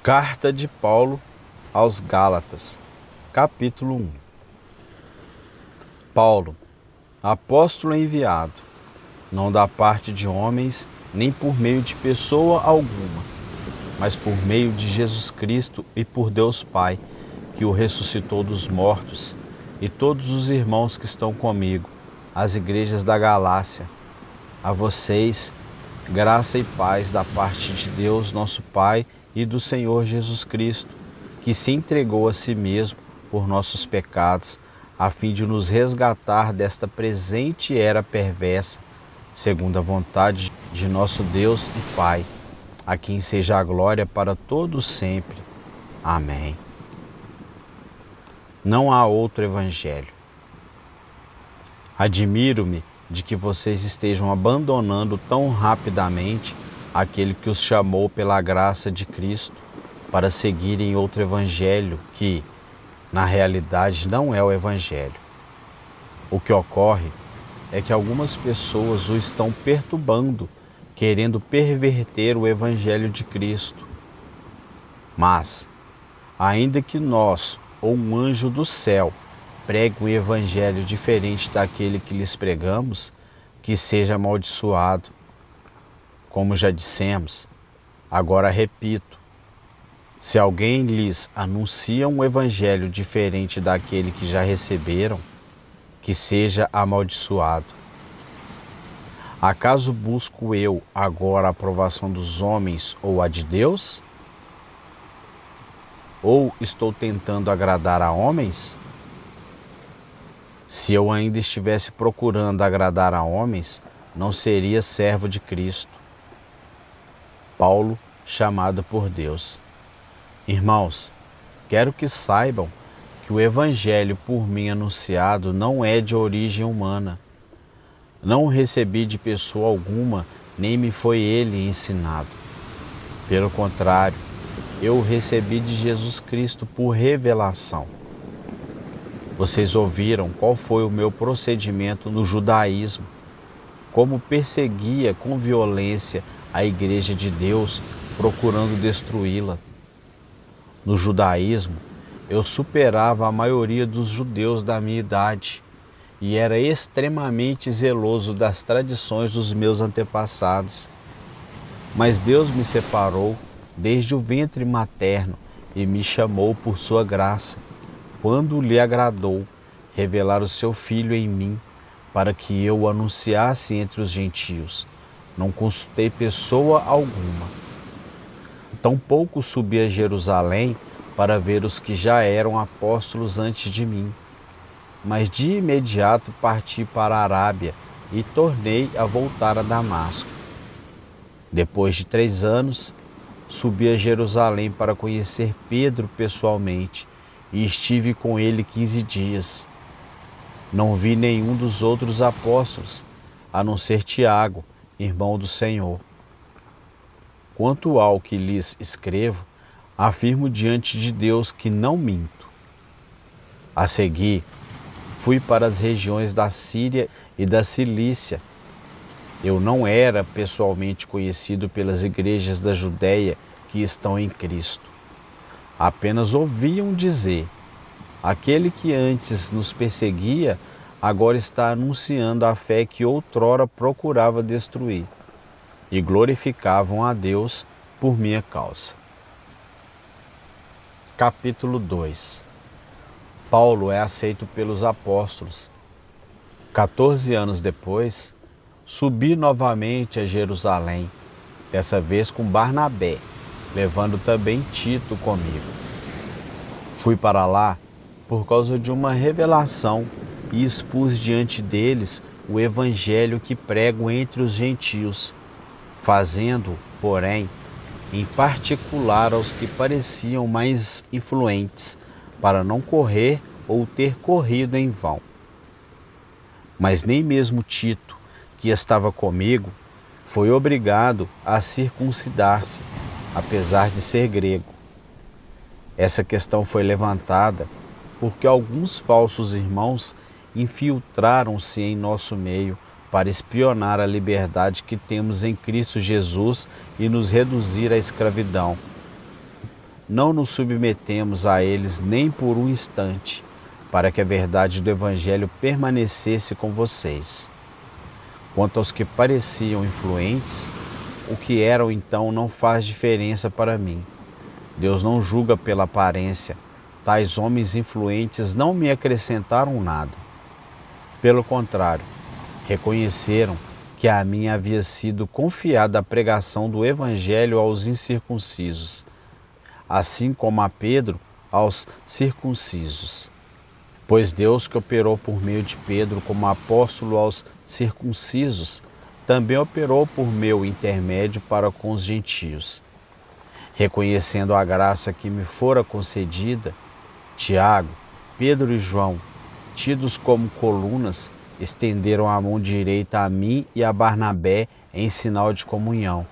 Carta de Paulo aos Gálatas, capítulo 1. Paulo, apóstolo enviado, não da parte de homens, nem por meio de pessoa alguma, mas por meio de Jesus Cristo e por Deus Pai, que o ressuscitou dos mortos, e todos os irmãos que estão comigo, as igrejas da Galácia. A vocês, graça e paz da parte de Deus, nosso Pai, e do Senhor Jesus Cristo, que se entregou a si mesmo por nossos pecados, a fim de nos resgatar desta presente era perversa, segundo a vontade de nosso Deus e Pai, a quem seja a glória para todos sempre. Amém. Não há outro evangelho. Admiro-me de que vocês estejam abandonando tão rapidamente aquele que os chamou pela graça de Cristo para seguirem outro evangelho que, na realidade, não é o evangelho. O que ocorre é que algumas pessoas o estão perturbando, querendo perverter o evangelho de Cristo. Mas, ainda que nós ou um anjo do céu pregue um evangelho diferente daquele que lhes pregamos, que seja amaldiçoado. Como já dissemos, agora repito, se alguém lhes anuncia um evangelho diferente daquele que já receberam, que seja amaldiçoado. Acaso busco eu agora a aprovação dos homens ou a de Deus? Ou estou tentando agradar a homens? Se eu ainda estivesse procurando agradar a homens, não seria servo de Cristo. Paulo, chamado por Deus. Irmãos, quero que saibam que o evangelho por mim anunciado não é de origem humana. Não o recebi de pessoa alguma, nem me foi ele ensinado. Pelo contrário, eu o recebi de Jesus Cristo por revelação. Vocês ouviram qual foi o meu procedimento no judaísmo, como perseguia com violência a igreja de Deus, procurando destruí-la. No judaísmo, eu superava a maioria dos judeus da minha idade e era extremamente zeloso das tradições dos meus antepassados. Mas Deus me separou desde o ventre materno e me chamou por sua graça, quando lhe agradou revelar o seu Filho em mim, para que eu o anunciasse entre os gentios. Não consultei pessoa alguma. Tampouco subi a Jerusalém para ver os que já eram apóstolos antes de mim, mas de imediato parti para a Arábia e tornei a voltar a Damasco. Depois de 3 anos, subi a Jerusalém para conhecer Pedro pessoalmente e estive com ele 15 dias. Não vi nenhum dos outros apóstolos, a não ser Tiago, irmão do Senhor. Quanto ao que lhes escrevo, afirmo diante de Deus que não minto. A seguir, fui para as regiões da Síria e da Cilícia. Eu não era pessoalmente conhecido pelas igrejas da Judéia que estão em Cristo. Apenas ouviam dizer: aquele que antes nos perseguia, agora está anunciando a fé que outrora procurava destruir, e glorificavam a Deus por minha causa. Capítulo 2. Paulo é aceito pelos apóstolos. 14 anos depois, subi novamente a Jerusalém, dessa vez com Barnabé, levando também Tito comigo. Fui para lá por causa de uma revelação e expus diante deles o evangelho que prego entre os gentios, fazendo, porém, em particular aos que pareciam mais influentes, para não correr ou ter corrido em vão. Mas nem mesmo Tito, que estava comigo, foi obrigado a circuncidar-se, apesar de ser grego. Essa questão foi levantada porque alguns falsos irmãos infiltraram-se em nosso meio para espionar a liberdade que temos em Cristo Jesus e nos reduzir à escravidão. não nos submetemos a eles nem por um instante, para que a verdade do Evangelho permanecesse com vocês. Quanto aos que pareciam influentes, o que eram então não faz diferença para mim. Deus não julga pela aparência. Tais homens influentes não me acrescentaram nada. Pelo contrário, reconheceram que a mim havia sido confiada a pregação do Evangelho aos incircuncisos, assim como a Pedro aos circuncisos. Pois Deus, que operou por meio de Pedro como apóstolo aos circuncisos, também operou por meu intermédio para com os gentios. Reconhecendo a graça que me fora concedida, Tiago, Pedro e João, tidos como colunas, estenderam a mão direita a mim e a Barnabé em sinal de comunhão.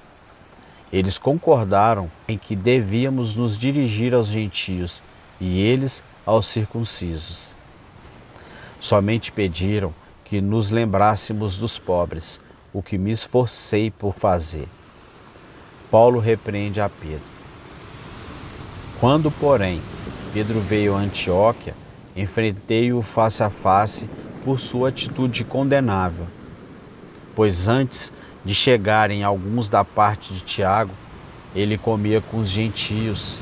Eles concordaram em que devíamos nos dirigir aos gentios e eles aos circuncisos. Somente pediram que nos lembrássemos dos pobres, o que me esforcei por fazer. Paulo repreende a Pedro. Quando, porém, Pedro veio a Antioquia, enfrentei-o face a face por sua atitude condenável, pois antes de chegarem alguns da parte de Tiago, ele comia com os gentios.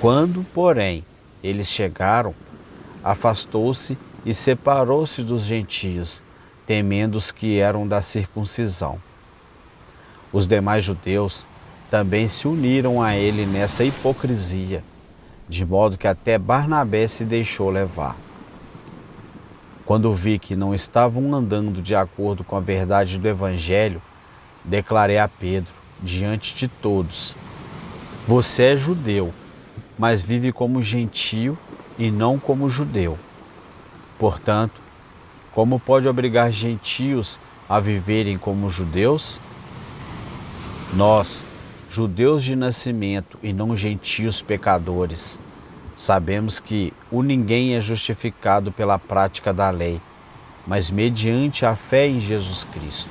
Quando, porém, eles chegaram, afastou-se e separou-se dos gentios, temendo os que eram da circuncisão. Os demais judeus também se uniram a ele nessa hipocrisia, de modo que até Barnabé se deixou levar. Quando vi que não estavam andando de acordo com a verdade do Evangelho, declarei a Pedro, diante de todos: você é judeu, mas vive como gentio e não como judeu. Portanto, como pode obrigar gentios a viverem como judeus? Nós, judeus de nascimento e não gentios pecadores, sabemos que o ninguém é justificado pela prática da lei, mas mediante a fé em Jesus Cristo.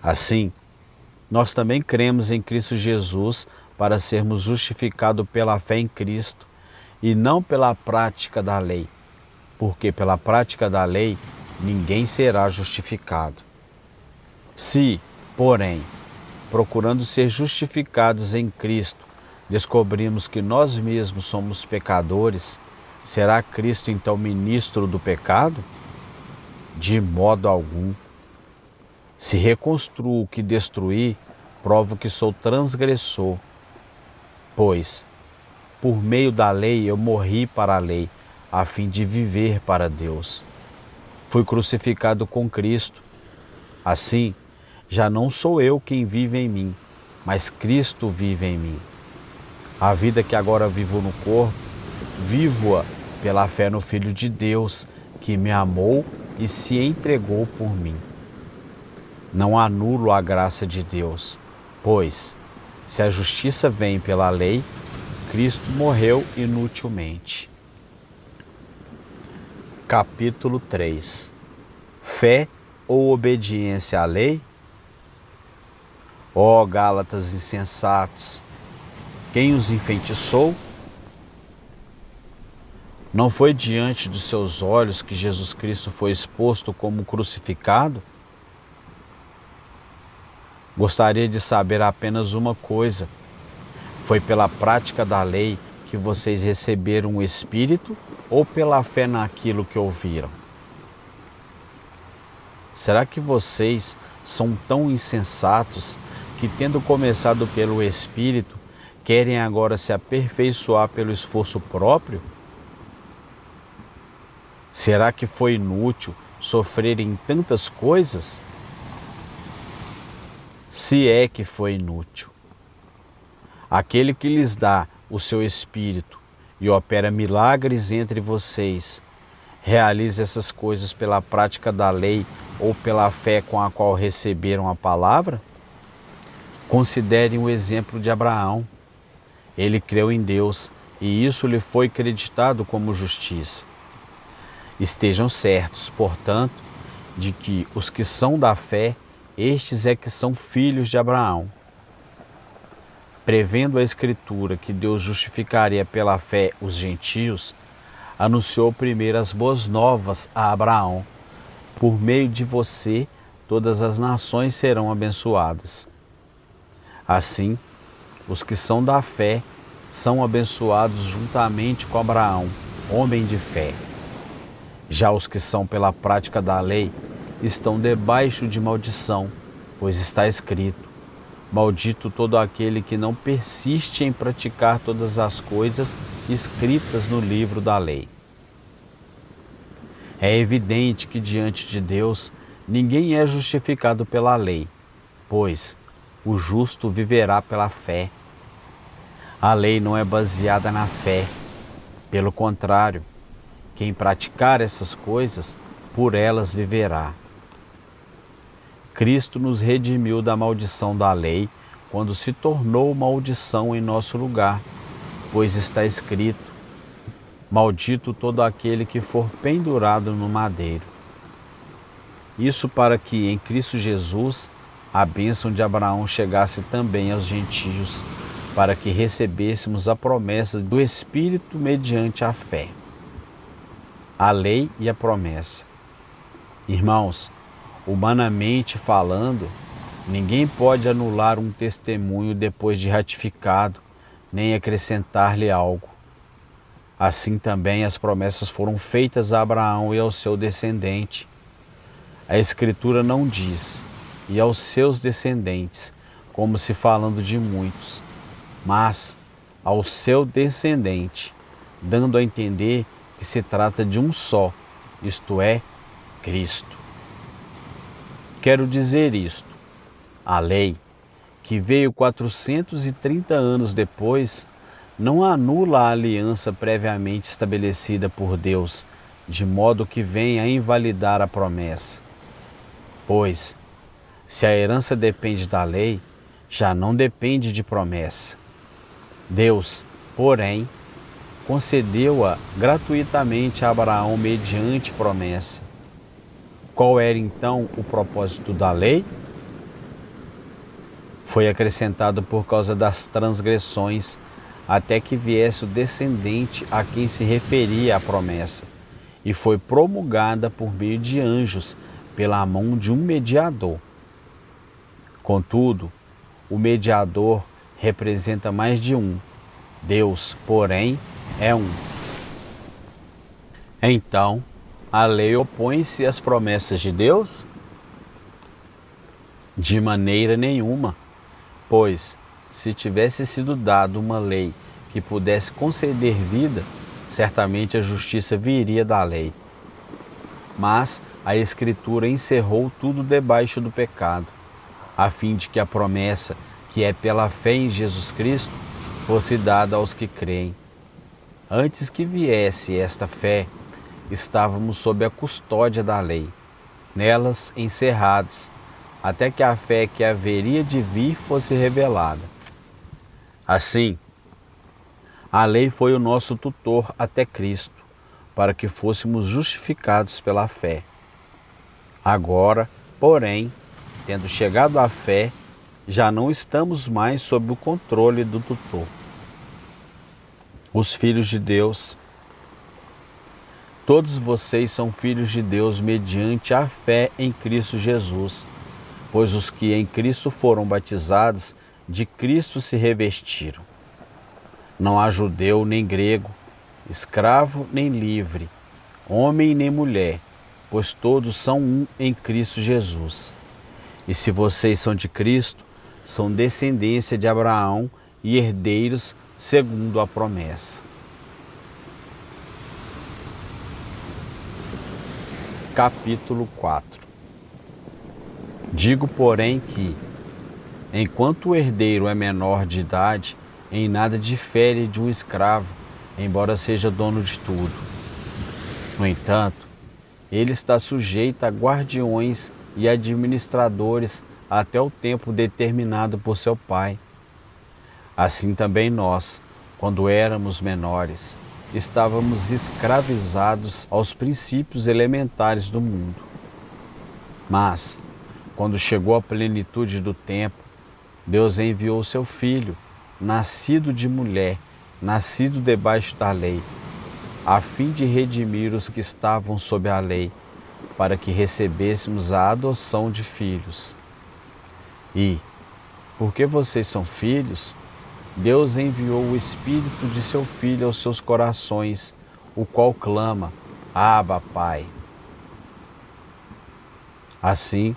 Assim, nós também cremos em Cristo Jesus para sermos justificados pela fé em Cristo e não pela prática da lei, porque pela prática da lei ninguém será justificado. Se, porém, procurando ser justificados em Cristo, descobrimos que nós mesmos somos pecadores, será Cristo então ministro do pecado? De modo algum. Se reconstruo o que destruí, provo que sou transgressor, pois, por meio da lei eu morri para a lei, a fim de viver para Deus. Fui crucificado com Cristo. Assim, já não sou eu quem vive em mim, mas Cristo vive em mim. A vida que agora vivo no corpo, vivo-a pela fé no Filho de Deus, que me amou e se entregou por mim. Não anulo a graça de Deus, pois, se a justiça vem pela lei, Cristo morreu inutilmente. Capítulo 3. Fé ou obediência à lei? Ó Gálatas insensatos, quem os enfeitiçou? Não foi diante dos seus olhos que Jesus Cristo foi exposto como crucificado? Gostaria de saber apenas uma coisa: foi pela prática da lei que vocês receberam o Espírito ou pela fé naquilo que ouviram? Será que vocês são tão insensatos que, tendo começado pelo Espírito, querem agora se aperfeiçoar pelo esforço próprio? Será que foi inútil sofrerem tantas coisas? Se é que foi inútil. Aquele que lhes dá o seu Espírito e opera milagres entre vocês, realiza essas coisas pela prática da lei ou pela fé com a qual receberam a palavra? Considerem o exemplo de Abraão. Ele creu em Deus e isso lhe foi creditado como justiça. Estejam certos, portanto, de que os que são da fé, estes é que são filhos de Abraão. prevendo a Escritura que Deus justificaria pela fé os gentios, anunciou primeiro as boas novas a Abraão: por meio de você, todas as nações serão abençoadas. Assim, os que são da fé são abençoados juntamente com Abraão, homem de fé. Já os que são pela prática da lei estão debaixo de maldição, pois está escrito: maldito todo aquele que não persiste em praticar todas as coisas escritas no livro da lei. É evidente que diante de Deus ninguém é justificado pela lei, pois o justo viverá pela fé. A lei não é baseada na fé. Pelo contrário, quem praticar essas coisas, por elas viverá. Cristo nos redimiu da maldição da lei quando se tornou maldição em nosso lugar, pois está escrito: maldito todo aquele que for pendurado no madeiro. Isso para que em Cristo Jesus a bênção de Abraão chegasse também aos gentios, para que recebêssemos a promessa do Espírito mediante a fé. A lei e a promessa. Irmãos, humanamente falando, ninguém pode anular um testemunho depois de ratificado, nem acrescentar-lhe algo. Assim também as promessas foram feitas a Abraão e ao seu descendente. A Escritura não diz: e aos seus descendentes, como se falando de muitos, mas ao seu descendente, dando a entender que se trata de um só, isto é, Cristo. Quero dizer isto: a lei, que veio 430 anos depois, não anula a aliança previamente estabelecida por Deus, de modo que venha a invalidar a promessa. Pois, se a herança depende da lei, já não depende de promessa. Deus, porém, concedeu-a gratuitamente a Abraão mediante promessa. Qual era então o propósito da lei? Foi acrescentado por causa das transgressões, até que viesse o descendente a quem se referia a promessa, e foi promulgada por meio de anjos, pela mão de um mediador. Contudo, o mediador representa mais de um. Deus, porém, é um. Então, a lei opõe-se às promessas de Deus? De maneira nenhuma, pois, se tivesse sido dado uma lei que pudesse conceder vida, certamente a justiça viria da lei. Mas a Escritura encerrou tudo debaixo do pecado, a fim de que a promessa, que é pela fé em Jesus Cristo, fosse dada aos que creem. Antes que viesse esta fé, estávamos sob a custódia da lei, nelas encerrados, até que a fé que haveria de vir fosse revelada. Assim, a lei foi o nosso tutor até Cristo, para que fôssemos justificados pela fé. Agora, porém, tendo chegado à fé, já não estamos mais sob o controle do tutor. Os filhos de Deus. Todos vocês são filhos de Deus mediante a fé em Cristo Jesus, pois os que em Cristo foram batizados, de Cristo se revestiram. Não há judeu nem grego, escravo nem livre, homem nem mulher, pois todos são um em Cristo Jesus. E se vocês são de Cristo, são descendência de Abraão e herdeiros segundo a promessa. Capítulo 4. Digo, porém, que, enquanto o herdeiro é menor de idade, em nada difere de um escravo, embora seja dono de tudo. No entanto, ele está sujeito a guardiões e administradores até o tempo determinado por seu pai. Assim também nós, quando éramos menores, estávamos escravizados aos princípios elementares do mundo. Mas, quando chegou a plenitude do tempo, Deus enviou seu Filho, nascido de mulher, nascido debaixo da lei, a fim de redimir os que estavam sob a lei, para que recebêssemos a adoção de filhos. E, porque vocês são filhos, Deus enviou o Espírito de seu Filho aos seus corações, o qual clama, Abba, Pai. Assim,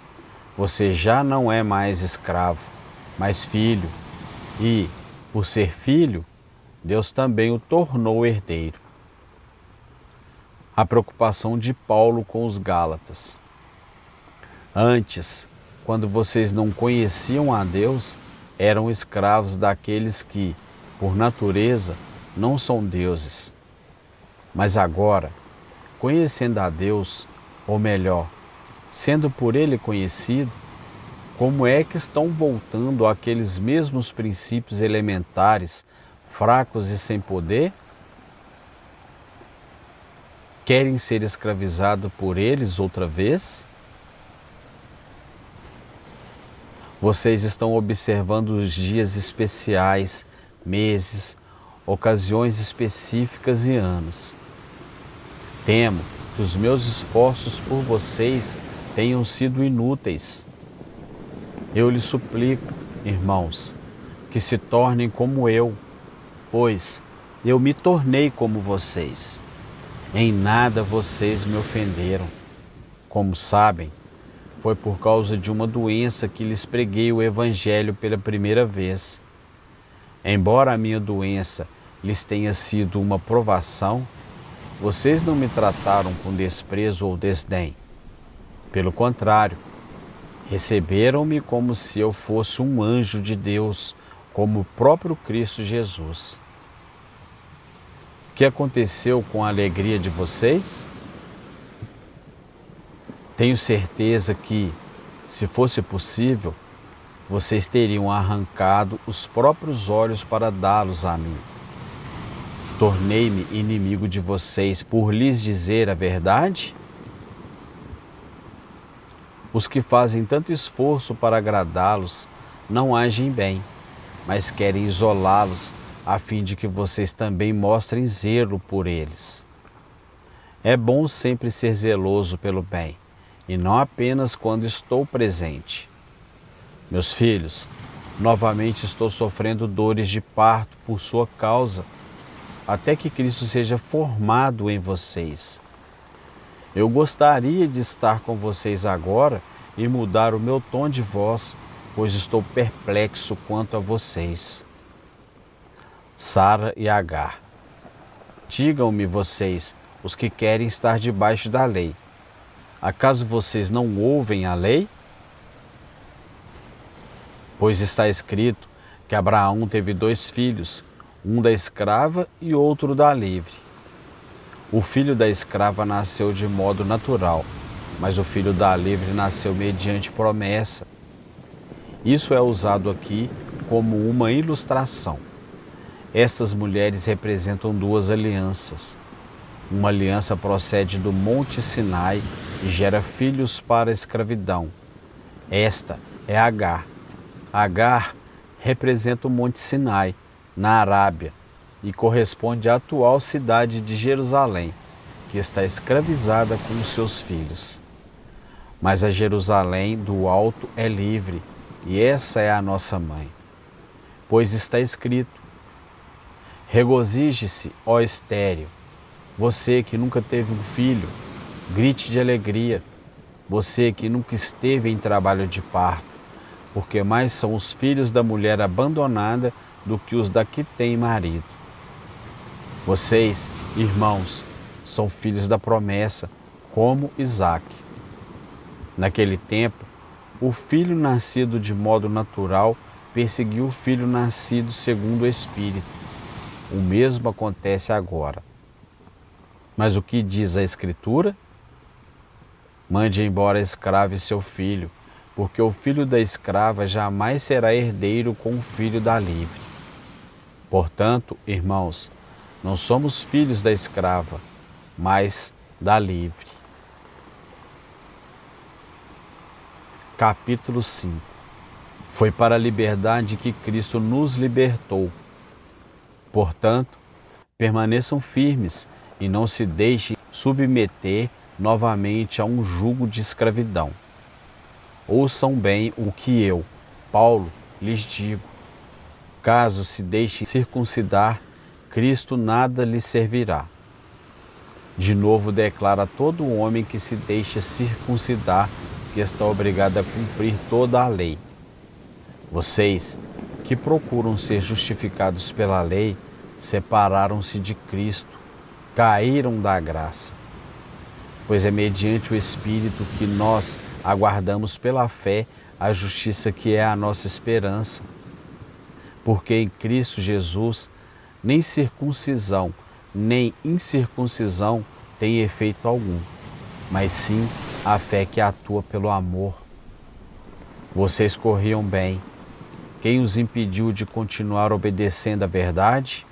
você já não é mais escravo, mas filho. E, por ser filho, Deus também o tornou herdeiro. A preocupação de Paulo com os Gálatas. Antes, quando vocês não conheciam a Deus, eram escravos daqueles que, por natureza, não são deuses. Mas agora, conhecendo a Deus, ou melhor, sendo por Ele conhecido, como é que estão voltando àqueles mesmos princípios elementares, fracos e sem poder? Querem ser escravizados por eles outra vez? Vocês estão observando os dias especiais, meses, ocasiões específicas e anos. Temo que os meus esforços por vocês tenham sido inúteis. Eu lhes suplico, irmãos, que se tornem como eu, pois eu me tornei como vocês. Em nada vocês me ofenderam. Como sabem, foi por causa de uma doença que lhes preguei o Evangelho pela primeira vez. Embora a minha doença lhes tenha sido uma provação, vocês não me trataram com desprezo ou desdém. Pelo contrário, receberam-me como se eu fosse um anjo de Deus, como o próprio Cristo Jesus. O que aconteceu com a alegria de vocês? Tenho certeza que, se fosse possível, vocês teriam arrancado os próprios olhos para dá-los a mim. Tornei-me inimigo de vocês por lhes dizer a verdade? Os que fazem tanto esforço para agradá-los não agem bem, mas querem isolá-los a fim de que vocês também mostrem zelo por eles. É bom sempre ser zeloso pelo bem, e não apenas quando estou presente. Meus filhos, novamente estou sofrendo dores de parto por sua causa, até que Cristo seja formado em vocês. Eu gostaria de estar com vocês agora e mudar o meu tom de voz, pois estou perplexo quanto a vocês. Sara e Agar. Digam-me vocês, os que querem estar debaixo da lei. Acaso vocês não ouvem a lei? Pois está escrito que Abraão teve 2 filhos, um da escrava e outro da livre. O filho da escrava nasceu de modo natural, mas o filho da livre nasceu mediante promessa. Isso é usado aqui como uma ilustração. Estas mulheres representam 2 alianças. Uma aliança procede do Monte Sinai e gera filhos para a escravidão. Esta é Agar. Agar representa o Monte Sinai, na Arábia, e corresponde à atual cidade de Jerusalém, que está escravizada com os seus filhos. Mas a Jerusalém do alto é livre, e essa é a nossa mãe. Pois está escrito: regozije-se, ó estéril, você que nunca teve um filho, grite de alegria, você que nunca esteve em trabalho de parto, porque mais são os filhos da mulher abandonada do que os da que tem marido. Vocês, irmãos, são filhos da promessa, como Isaque. Naquele tempo, o filho nascido de modo natural perseguiu o filho nascido segundo o Espírito. O mesmo acontece agora. Mas o que diz a Escritura? Mande embora a escrava e seu filho, porque o filho da escrava jamais será herdeiro com o filho da livre. Portanto, irmãos, não somos filhos da escrava, mas da livre. Capítulo 5. Foi para a liberdade que Cristo nos libertou. Portanto, permaneçam firmes e não se deixem submeter novamente a um jugo de escravidão. Ouçam bem o que eu, Paulo, lhes digo. Caso se deixem circuncidar, Cristo nada lhes servirá. De novo declara todo homem que se deixa circuncidar que está obrigado a cumprir toda a lei. Vocês, que procuram ser justificados pela lei, separaram-se de Cristo, caíram da graça. Pois é mediante o Espírito que nós aguardamos pela fé a justiça que é a nossa esperança. Porque em Cristo Jesus, nem circuncisão, nem incircuncisão tem efeito algum, mas sim a fé que atua pelo amor. Vocês corriam bem. Quem os impediu de continuar obedecendo à verdade?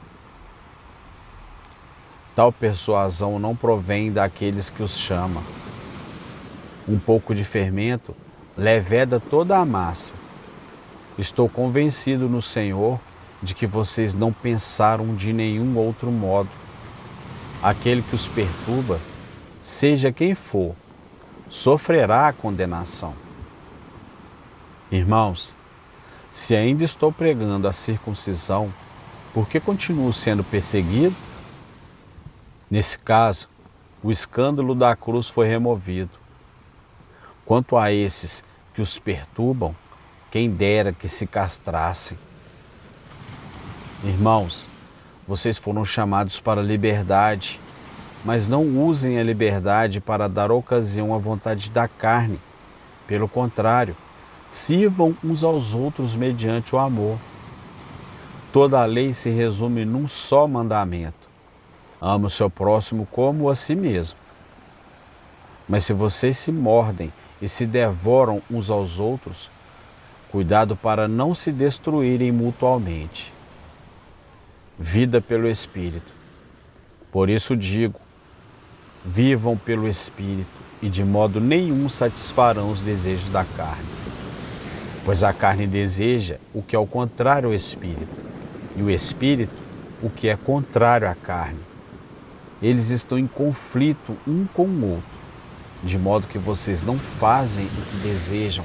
Tal persuasão não provém daqueles que os chamam. Um pouco de fermento leveda toda a massa. Estou convencido no Senhor de que vocês não pensaram de nenhum outro modo. Aquele que os perturba, seja quem for, sofrerá a condenação. Irmãos, se ainda estou pregando a circuncisão, por que continuo sendo perseguido? Nesse caso, o escândalo da cruz foi removido. Quanto a esses que os perturbam, quem dera que se castrassem. Irmãos, vocês foram chamados para a liberdade, mas não usem a liberdade para dar ocasião à vontade da carne. Pelo contrário, sirvam uns aos outros mediante o amor. Toda a lei se resume num só mandamento: ama o seu próximo como a si mesmo. Mas se vocês se mordem e se devoram uns aos outros, cuidado para não se destruírem mutuamente. Vida pelo Espírito. Por isso digo, vivam pelo Espírito e de modo nenhum satisfarão os desejos da carne. Pois a carne deseja o que é o contrário ao Espírito, e o Espírito o que é contrário à carne. Eles estão em conflito um com o outro, de modo que vocês não fazem o que desejam.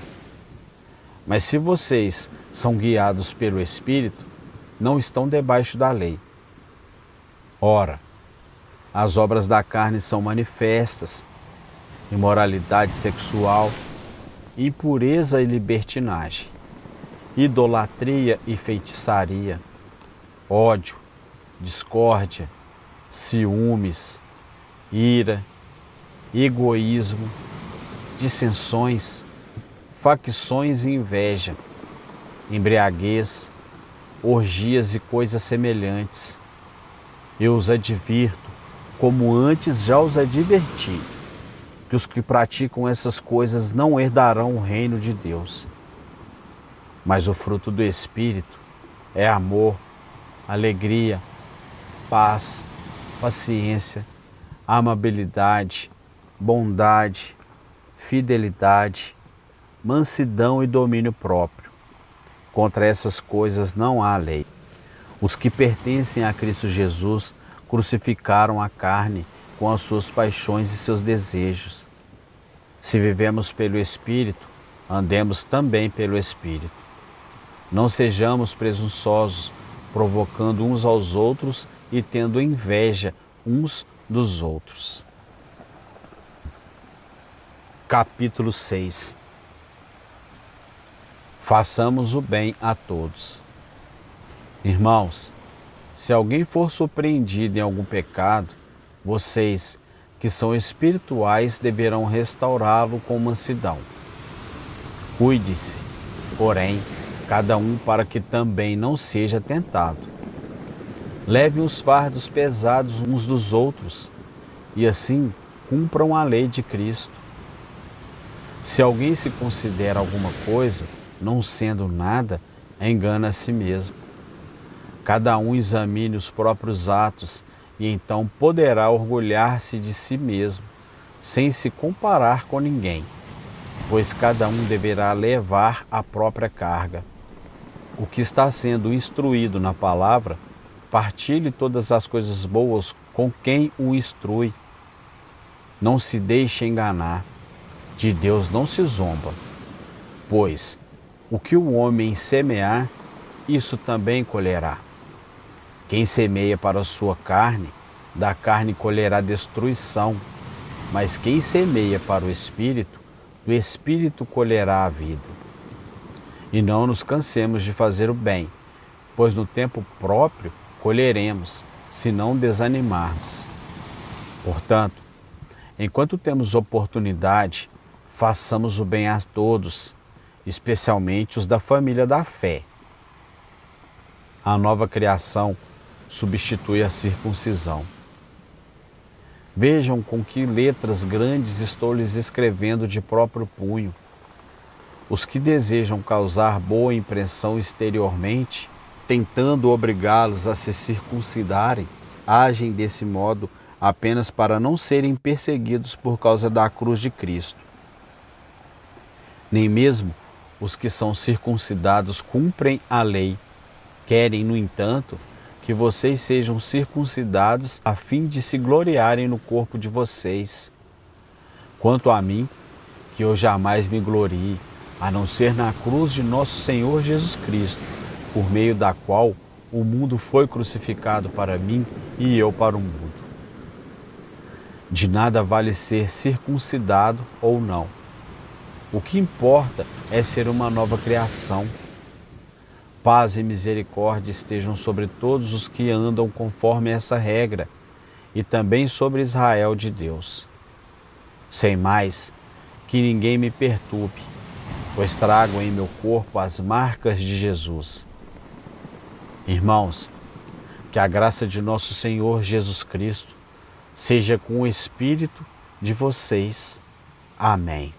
Mas se vocês são guiados pelo Espírito, não estão debaixo da lei. Ora, as obras da carne são manifestas: imoralidade sexual, impureza e libertinagem, idolatria e feitiçaria, ódio, discórdia, ciúmes, ira, egoísmo, dissensões, facções e inveja, embriaguez, orgias e coisas semelhantes. Eu os advirto, como antes já os adverti, que os que praticam essas coisas não herdarão o reino de Deus. Mas o fruto do Espírito é amor, alegria, paz, paciência, amabilidade, bondade, fidelidade, mansidão e domínio próprio. Contra essas coisas não há lei. Os que pertencem a Cristo Jesus crucificaram a carne com as suas paixões e seus desejos. Se vivemos pelo Espírito, andemos também pelo Espírito. Não sejamos presunçosos, provocando uns aos outros e tendo inveja uns dos outros. Capítulo 6. Façamos o bem a todos. Irmãos, se alguém for surpreendido em algum pecado, vocês, que são espirituais, deverão restaurá-lo com mansidão. Cuide-se, porém, cada um para que também não seja tentado. Leve os fardos pesados uns dos outros e assim cumpram a lei de Cristo. Se alguém se considera alguma coisa, não sendo nada, engana a si mesmo. Cada um examine os próprios atos e então poderá orgulhar-se de si mesmo, sem se comparar com ninguém. pois cada um deverá levar a própria carga. O que está sendo instruído na palavra, partilhe todas as coisas boas com quem o instrui. Não se deixe enganar, de Deus não se zomba, pois o que o homem semear, isso também colherá. Quem semeia para a sua carne, da carne colherá destruição, mas quem semeia para o Espírito, do Espírito colherá a vida. E não nos cansemos de fazer o bem, pois no tempo próprio colheremos, se não desanimarmos. Portanto, enquanto temos oportunidade, façamos o bem a todos, especialmente os da família da fé. A nova criação substitui a circuncisão. Vejam com que letras grandes estou lhes escrevendo de próprio punho. Os que desejam causar boa impressão exteriormente, tentando obrigá-los a se circuncidarem, agem desse modo apenas para não serem perseguidos por causa da cruz de Cristo. Nem mesmo os que são circuncidados cumprem a lei. Querem, no entanto, que vocês sejam circuncidados a fim de se gloriarem no corpo de vocês. Quanto a mim, que eu jamais me glorie, a não ser na cruz de nosso Senhor Jesus Cristo, por meio da qual o mundo foi crucificado para mim e eu para o mundo. De nada vale ser circuncidado ou não. O que importa é ser uma nova criação. Paz e misericórdia estejam sobre todos os que andam conforme essa regra, e também sobre Israel de Deus. Sem mais, que ninguém me perturbe, pois trago em meu corpo as marcas de Jesus. Irmãos, que a graça de nosso Senhor Jesus Cristo seja com o espírito de vocês. Amém.